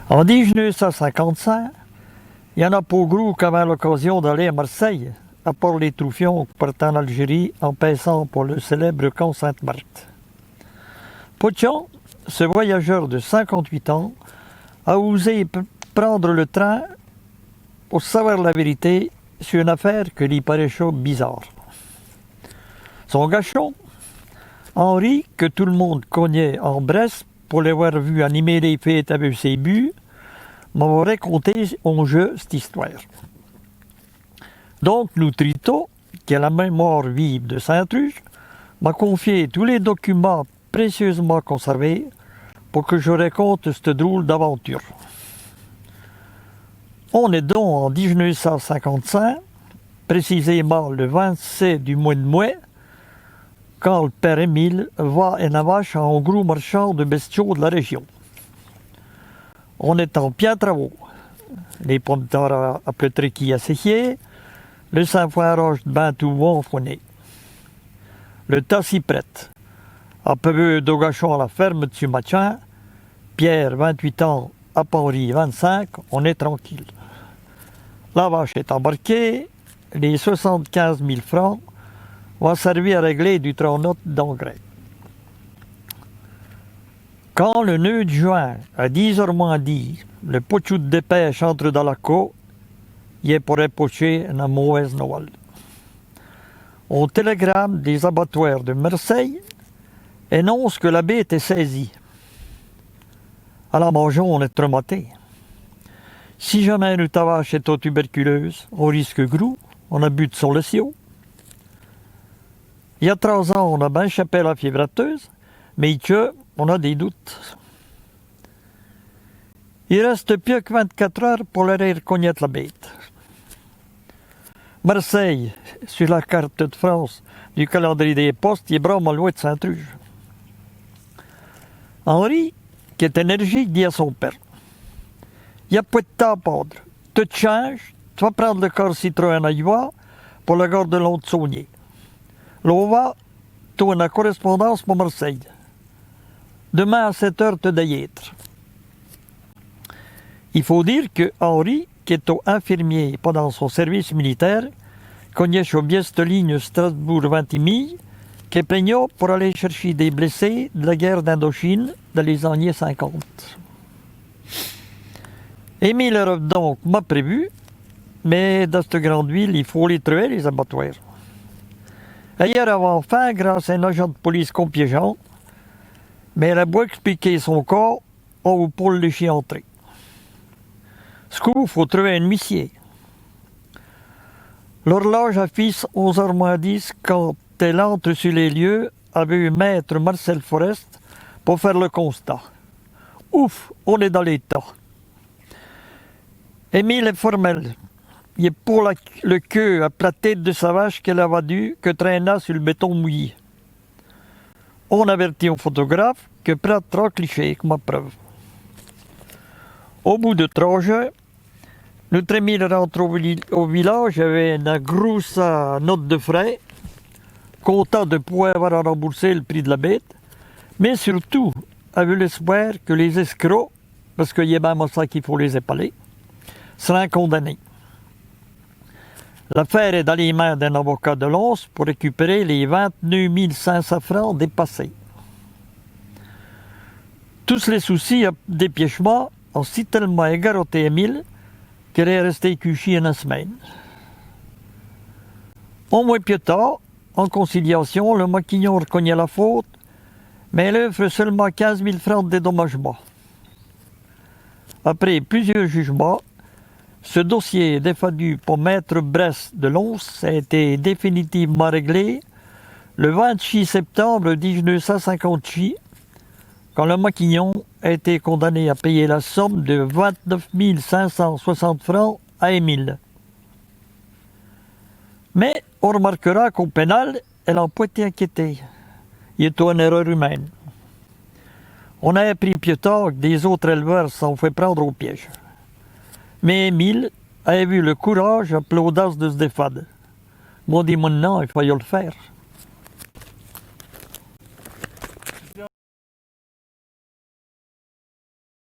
En 1955, il y en a pas gros qui avaient l'occasion d'aller à Marseille, à part les troufions partant en Algérie en passant pour le célèbre camp Sainte-Marthe. Potian, ce voyageur de 58 ans, a osé prendre le train pour savoir la vérité sur une affaire que lui paraissait bizarre. Son gachon, Henri, que tout le monde connaît en Bresse pour l'avoir vu animer les fêtes avec ses buts, m'a raconté en jeu cette histoire. Donc, nous Trito, qui a la mémoire vive de Saint-Truche, m'a confié tous les documents précieusement conservés pour que je raconte cette drôle d'aventure. On est donc en 1955, précisément le 27 du mois de mai, quand le père Émile va en avache à un gros marchand de bestiaux de la région. On est en plein travaux. Les pommes d'or à pleutrer à sécher, le Saint-Foin-Roche de bain tout bon fourné. Le tas s'y prête. À peu d'Ogachon à la ferme dessus matin, Pierre, 28 ans, à Henri, 25, on est tranquille. La vache est embarquée, les 75 000 francs vont servir à régler du tronc-note d'engrais. Quand le nœud de juin, à 10h moins 10, le pochou de dépêche entre dans la côte, il est pour épocher une mauvaise Noël. On télégramme des abattoirs de Marseille énonce que la bête est saisie. À la mangeon, on est traumaté. Si jamais une vache est tuberculeuse, on risque gros, on a bu de son lessiot. Il y a 3 ans, on a bien échappé la fiévrateuse, mais on a des doutes. Il reste plus que 24 heures pour aller reconnaître la bête. Marseille, sur la carte de France du calendrier des postes, il est vraiment loin de Saint-Truge. Henri, qui est énergique, dit à son père: il n'y a pas de temps à perdre. Tu te changes, tu vas prendre le corps Citroën à Ivoire pour la gare de Lons-Saunier. L'on va, tu as une correspondance pour Marseille. Demain à 7 heures, tu dois y être. Il faut dire que Henri, qui est infirmier pendant son service militaire, connaît bien cette ligne Strasbourg-Vintimille, qui est plaignant pour aller chercher des blessés de la guerre d'Indochine dans les années 50. Émile donc m'a prévu, mais dans cette grande ville, il faut les trouver, les abattoirs. Hier avant fin, grâce à un agent de police compiégeant, mais elle a beau expliquer son corps, on vous pour le laisser entrer. Ce qu'il faut trouver un huissier. L'horloge affiche 11h moins 10 quand elle entre sur les lieux avec maître Marcel Forest pour faire le constat. Ouf, on est dans l'état. Émile est formel. Il est pour le queue à la tête de sa vache qu'elle a vendue que traîna sur le béton mouillé. On avertit un photographe que prend 3 clichés comme preuve. Au bout de 3 jours, notre Émile rentre au village avec une grosse note de frais, content de pouvoir avoir remboursé le prix de la bête, mais surtout avec l'espoir que les escrocs, parce qu'il y a même ça qu'il faut les épaler, seront condamnés. L'affaire est dans les mains d'un avocat de Lons pour récupérer les 29 500 francs dépassés. Tous les soucis d'épièchement ont si tellement égaroté Émile qu'elle est restée couchée une semaine. Au moins plus tard, en conciliation, le maquignon reconnaît la faute, mais elle offre seulement 15 000 francs de dédommagement. Après plusieurs jugements, ce dossier défendu pour maître Bresse de Lons a été définitivement réglé le 26 septembre 1956, quand le maquignon a été condamné à payer la somme de 29 560 francs à Émile. Mais on remarquera qu'au pénal, elle n'a pas été inquiétée. Il est une erreur humaine. On a appris plus tard que des autres éleveurs s'en fait prendre au piège. Mais Émile a eu le courage et l'audace de se défendre. Moi, dis maintenant, il faut le faire.